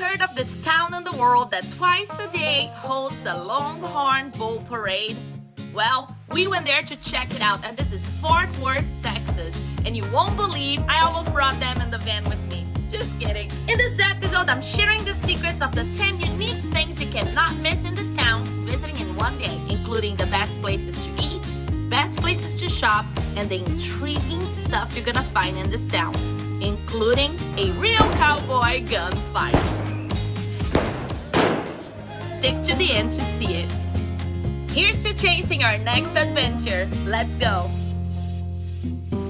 heard of this town in the world that twice a day holds the Longhorn Bull Parade? Well, we went there to check it out, and this is Fort Worth, Texas. And you won't believe I almost brought them in the van with me. Just kidding. In this episode, I'm sharing the secrets of the 10 unique things you cannot miss in this town visiting in one day, including the best places to eat, best places to shop, and the intriguing stuff you're gonna find in this town, including a real cowboy gunfight. Stick to the end to see it. Here's to chasing our next adventure. Let's go.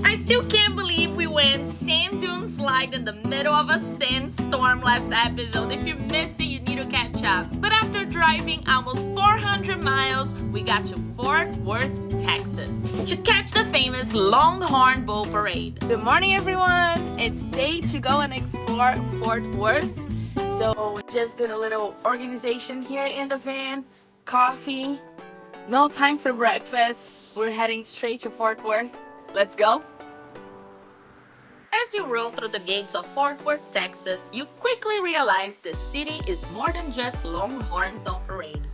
I still can't believe we went sand dune slide in the middle of a sandstorm last episode. If you missed it, you need to catch up. But after driving almost 400 miles, we got to Fort Worth, Texas, to catch the famous Longhorn Bull Parade. Good morning, everyone. It's day to go and explore Fort Worth. So we just did a little organization here in the van. Coffee. No time for breakfast. We're heading straight to Fort Worth. Let's go. As you roll through the gates of Fort Worth, Texas, you quickly realize the city is more than just Longhorns on parade.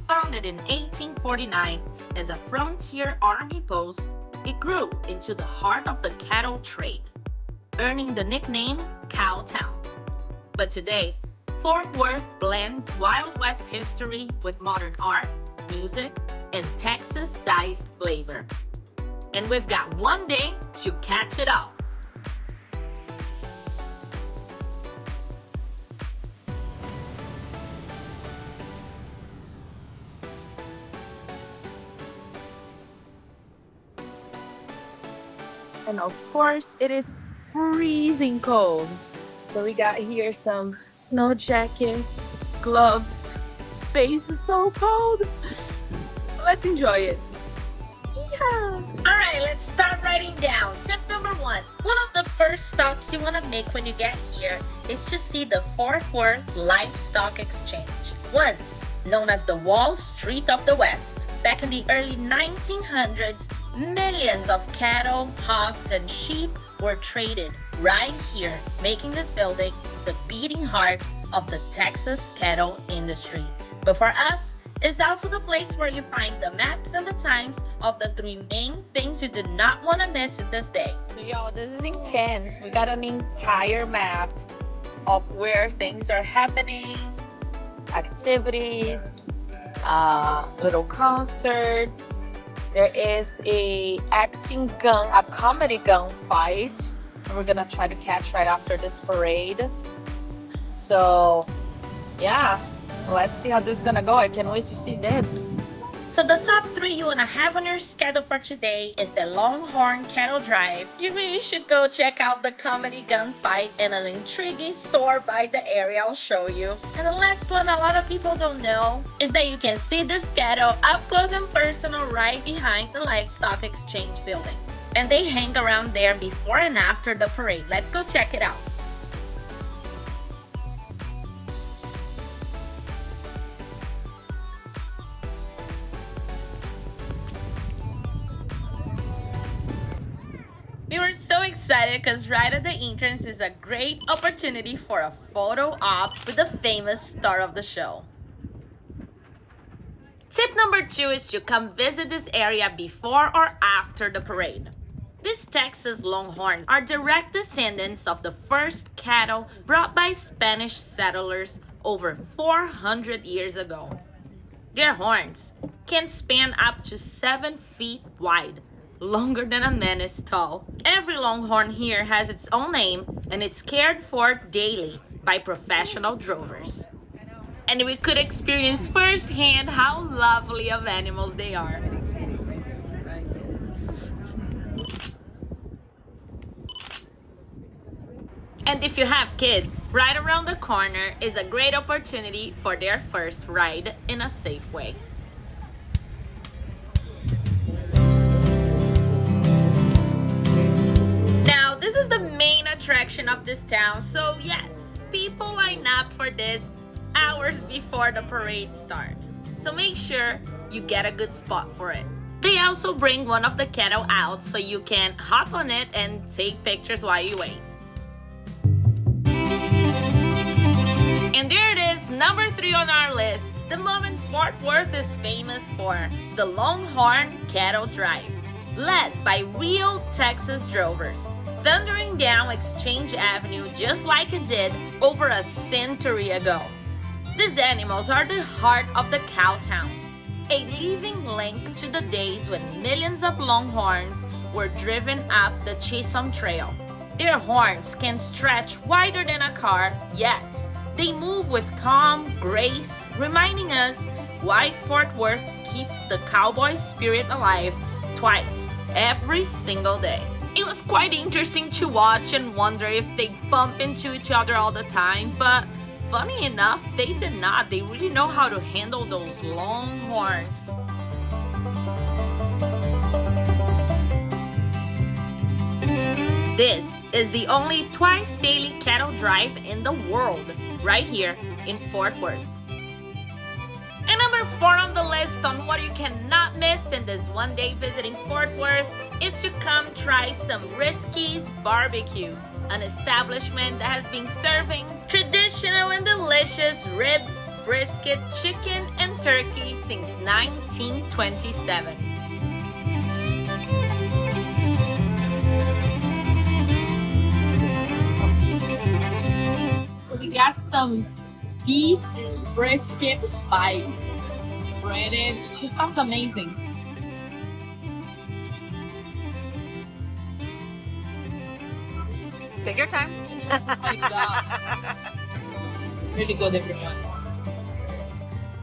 Founded in 1849 as a frontier army post, it grew into the heart of the cattle trade, earning the nickname Cowtown. But today, Fort Worth blends Wild West history with modern art, music, and Texas-sized flavor. And we've got one day to catch it all. And of course, it is freezing cold. So we got here some snow jacket, gloves. Face is so cold. Let's enjoy it. Yeah. Alright, let's start writing down. Tip number 1. One of the first stops you want to make when you get here is to see the Fort Worth Livestock Exchange, once known as the Wall Street of the West. Back in the early 1900s, millions of cattle, hogs, and sheep were traded right here, making this building the beating heart of the Texas cattle industry. But for us, it's also the place where you find the maps and the times of the 3 main things you do not want to miss in this day. So y'all, this is intense. We got an entire map of where things are happening, activities, little concerts. There is a comedy gun fight we're gonna try to catch right after this parade. So yeah, let's see how this is gonna go. I can't wait to see this. So the top 3 you wanna have on your schedule for today is the Longhorn Cattle Drive. You really should go check out the comedy gunfight and an intriguing store by the area I'll show you. And the last one a lot of people don't know is that you can see this cattle up close and personal right behind the Livestock Exchange Building. And they hang around there before and after the parade. Let's go check it out. We were so excited because right at the entrance is a great opportunity for a photo op with the famous star of the show. Tip number 2 is to come visit this area before or after the parade. These Texas Longhorns are direct descendants of the first cattle brought by Spanish settlers over 400 years ago. Their horns can span up to 7 feet wide, longer than a man is tall. Every Longhorn here has its own name, and it's cared for daily by professional drovers. And we could experience firsthand how lovely of animals they are. And if you have kids, right around the corner is a great opportunity for their first ride in a safe way. Now, this is the main attraction of this town, so yes, people line up for this hours before the parade starts. So make sure you get a good spot for it. They also bring one of the cattle out so you can hop on it and take pictures while you wait. And there it is, number 3 on our list, the moment Fort Worth is famous for, the Longhorn Cattle Drive, led by real Texas drovers, thundering down Exchange Avenue just like it did over a century ago. These animals are the heart of the cow town, a living link to the days when millions of Longhorns were driven up the Chisholm Trail. Their horns can stretch wider than a car, yet they move with calm grace, reminding us why Fort Worth keeps the cowboy spirit alive twice every single day. It was quite interesting to watch and wonder if they bump into each other all the time, but funny enough, they did not. They really know how to handle those long horns. This is the only twice daily cattle drive in the world, right here in Fort Worth. And number 4 on the list on what you cannot miss in this one day visiting Fort Worth is to come try some Risky's Barbecue, an establishment that has been serving traditional and delicious ribs, brisket, chicken, and turkey since 1927. We got some beef brisket bites, breaded. This sounds amazing. Take your time. Oh my god. It's really good, everyone.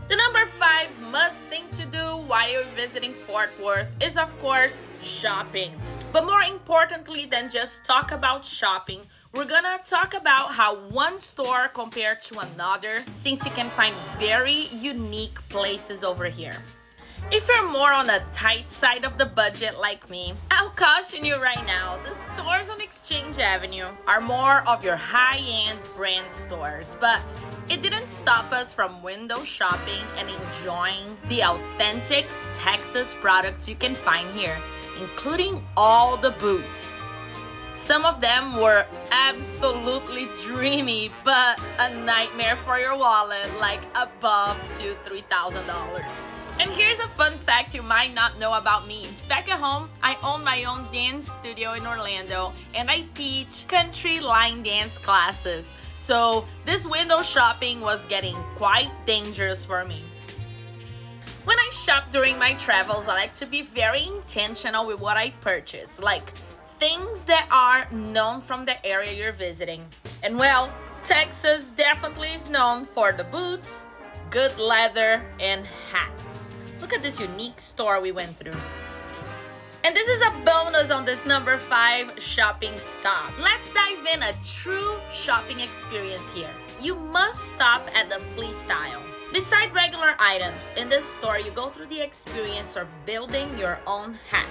The number 5 must thing to do while you're visiting Fort Worth is, of course, shopping. But more importantly than just talk about shopping, we're gonna talk about how one store compared to another, since you can find very unique places over here. If you're more on the tight side of the budget like me, I'll caution you right now, the stores on Exchange Avenue are more of your high-end brand stores, but it didn't stop us from window shopping and enjoying the authentic Texas products you can find here, including all the boots. Some of them were absolutely dreamy, but a nightmare for your wallet, like above $2,000 to $3,000. And here's a fun fact you might not know about me. Back at home, I own my own dance studio in Orlando, and I teach country line dance classes. So this window shopping was getting quite dangerous for me. When I shop during my travels, I like to be very intentional with what I purchase, like things that are known from the area you're visiting. And well, Texas definitely is known for the boots, good leather, and hats. Look at this unique store we went through. And this is a bonus on this number 5 shopping stop. Let's dive in a true shopping experience here. You must stop at the fleece aisle. Beside regular items, in this store you go through the experience of building your own hat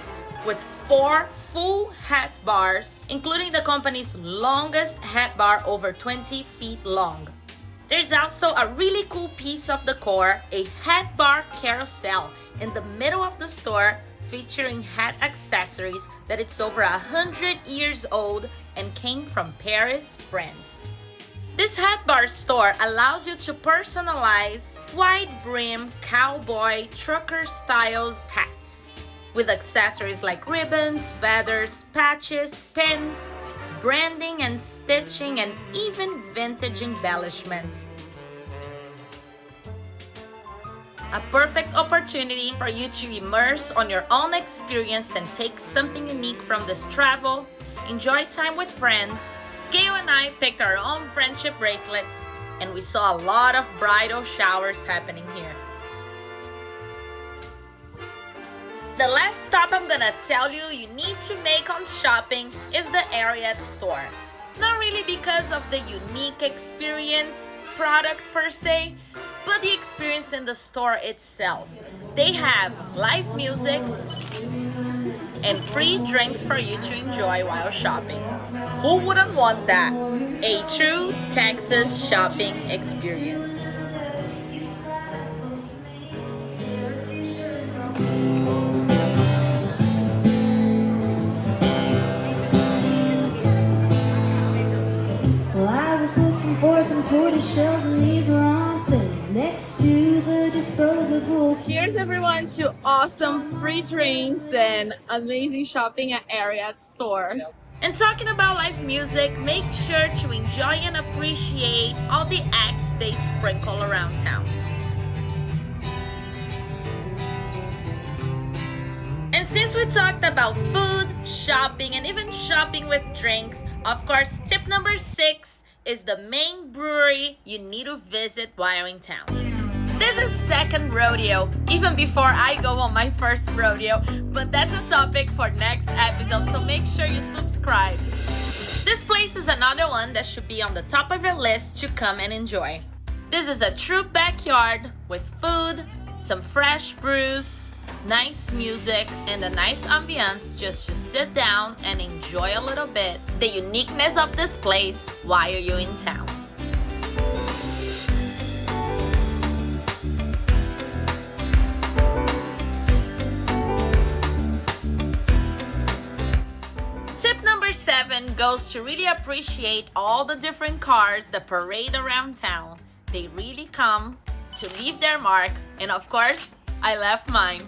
with 4 full hat bars, including the company's longest hat bar over 20 feet long. There's also a really cool piece of decor, a hat bar carousel in the middle of the store featuring hat accessories that it's over 100 years old and came from Paris, France. This hat bar store allows you to personalize wide brim cowboy trucker styles hats with accessories like ribbons, feathers, patches, pins, branding and stitching, and even vintage embellishments. A perfect opportunity for you to immerse on your own experience and take something unique from this travel, enjoy time with friends. Gail and I picked our own friendship bracelets, and we saw a lot of bridal showers happening here. The last stop I'm gonna tell you need to make on shopping is the Ariat store. Not really because of the unique experience product per se, but the experience in the store itself. They have live music and free drinks for you to enjoy while shopping. Who wouldn't want that? A true Texas shopping experience. Well, I was looking for some tortoise shells and these were on sale next to the disposable. Cheers everyone to awesome free drinks and amazing shopping at Ariat store. And talking about live music, make sure to enjoy and appreciate all the acts they sprinkle around town. And since we talked about food, shopping, and even shopping with drinks, of course, tip number 6 is the main brewery you need to visit while in town. This is second rodeo, even before I go on my first rodeo, but that's a topic for next episode, so make sure you subscribe. This place is another one that should be on the top of your list to come and enjoy. This is a true backyard with food, some fresh brews, nice music, and a nice ambience just to sit down and enjoy a little bit the uniqueness of this place while you're in town. Tip number 7 goes to really appreciate all the different cars that parade around town. They really come to leave their mark, and of course, I left mine.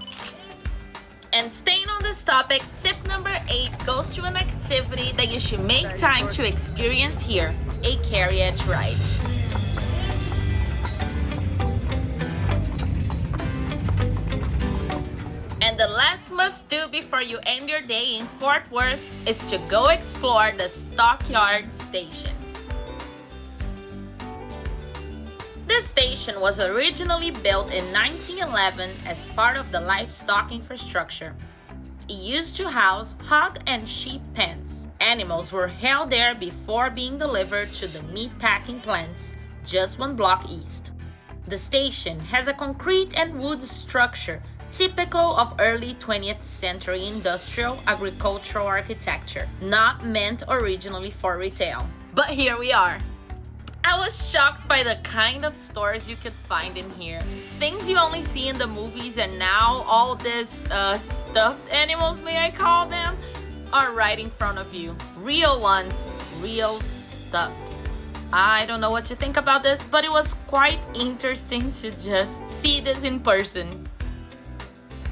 And staying on this topic, tip number 8 goes to an activity that you should make time to experience here, a carriage ride. And the last must do before you end your day in Fort Worth is to go explore the Stockyards station. This station was originally built in 1911 as part of the livestock infrastructure. It used to house hog and sheep pens. Animals were held there before being delivered to the meatpacking plants just one block east. The station has a concrete and wood structure typical of early 20th century industrial agricultural architecture, not meant originally for retail. But here we are. I was shocked by the kind of stores you could find in here. Things you only see in the movies, and now all these stuffed animals, may I call them, are right in front of you. Real ones, real stuffed. I don't know what to think about this, but it was quite interesting to just see this in person.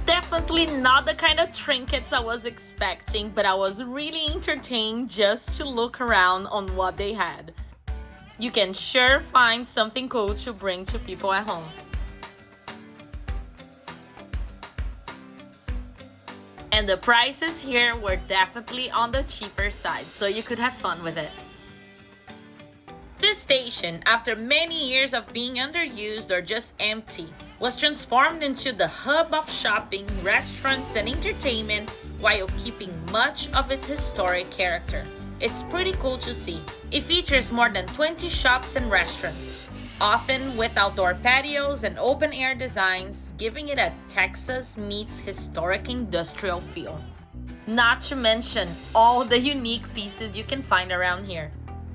Definitely not the kind of trinkets I was expecting, but I was really entertained just to look around on what they had. You can sure find something cool to bring to people at home. And the prices here were definitely on the cheaper side, so you could have fun with it. This station, after many years of being underused or just empty, was transformed into the hub of shopping, restaurants, and entertainment while keeping much of its historic character. It's pretty cool to see. It features more than 20 shops and restaurants, often with outdoor patios and open-air designs, giving it a Texas meets historic industrial feel. Not to mention all the unique pieces you can find around here.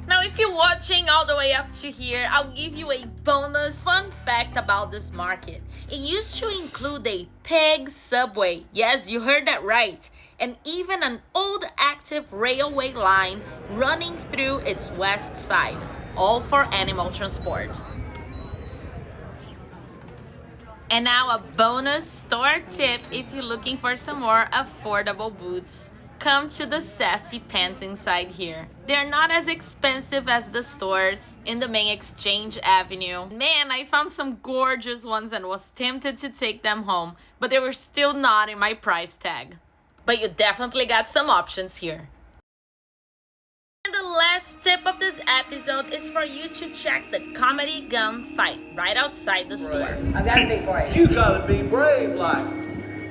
Now, if you're watching all the way up to here, I'll give you a bonus fun fact about this market. It used to include a pig subway. Yes, you heard that right. And even an old active railway line running through its west side, all for animal transport. And now a bonus store tip if you're looking for some more affordable boots. Come to the sassy pants inside here. They're not as expensive as the stores in the main Exchange Avenue. Man, I found some gorgeous ones and was tempted to take them home, but they were still not in my price tag. But you definitely got some options here. And the last tip of this episode is for you to check the comedy gunfight right outside the store. I gotta be brave. You gotta be brave like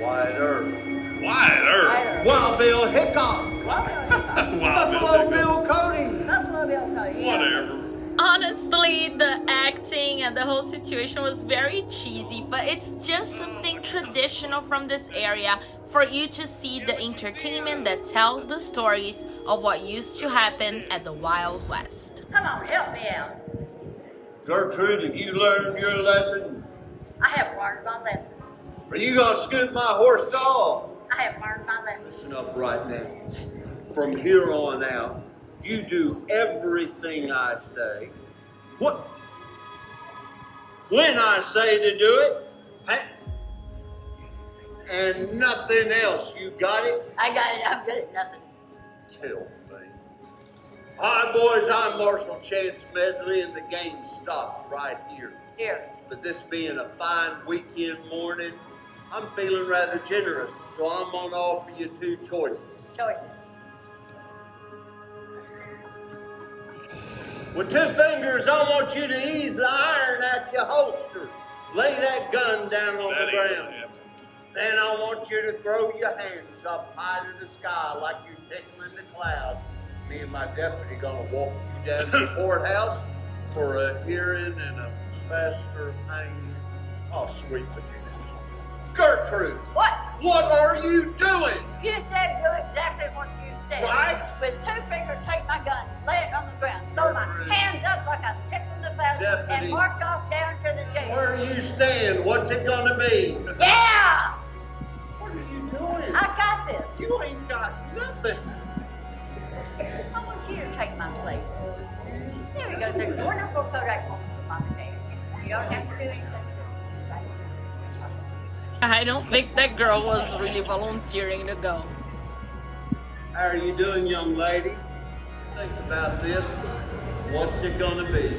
Wyatt Earp. Wyatt Earp. Wild Bill Hickok. Buffalo Bill Cody. Buffalo Bill Cody. Whatever. Honestly, the acting and the whole situation was very cheesy, but it's just something traditional from this area for you to see the entertainment that tells the stories of what used to happen at the Wild West. Come on, help me out. Gertrude, have you learned your lesson? I have learned my lesson. Are you gonna scoot my horse dog? I have learned my lesson. Listen up right now. From here on out, you do everything I say. What? when I say to do it. Hey, and nothing else. You got it? I got it. I'm good at nothing. Tell me. Hi, boys. I'm Marshal Chance Medley, and the game stops right here. Here. But this being a fine weekend morning, I'm feeling rather generous, so I'm going to offer you two choices. Choices. With two fingers, I want you to ease the iron out your holster. Lay that gun down on the ground. Then I want you to throw your hands up high to the sky like you're tickling the cloud. Me and my deputy gonna walk you down to the courthouse for a hearing and a faster hanging. Oh, sweet Virginia. Gertrude! What? What are you doing? You said do exactly what you said. Right. With two fingers, take my gun, lay it on the ground, throw my Gertrude. hands up like I'm tickling the clouds, Deputy. and march off down to the jail. Where you stand? What's it gonna be? Yeah! What are you doing? I got this. You ain't got nothing. I want you to take my place. There he goes. There's a wonderful Kodak moment for Mama Day. You don't have to do anything. I don't think that girl was really volunteering to go. How are you doing, young lady? Think about this. What's it gonna be?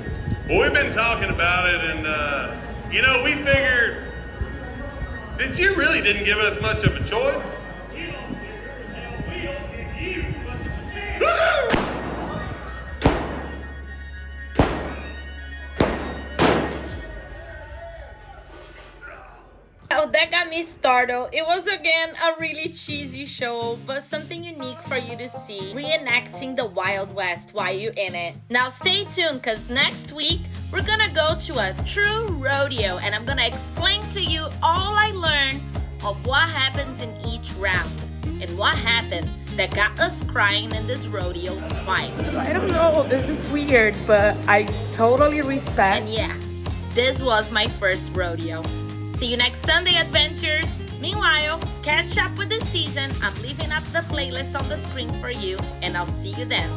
Well, we've been talking about it, and, we figured, since you really didn't give us much of a choice. Oh, that got me startled. It was again a really cheesy show, but something unique for you to see, reenacting the Wild West while you're in it. Now stay tuned, because next week we're gonna go to a true rodeo, and I'm gonna explain to you all I learned of what happens in each round and what happened that got us crying in this rodeo twice. I don't know, this is weird, but I totally respect. And yeah, this was my first rodeo. See you next Sunday, adventures. Meanwhile, catch up with the season. I'm leaving up the playlist on the screen for you, and I'll see you then.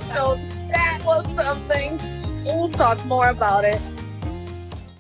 So that was something. We'll talk more about it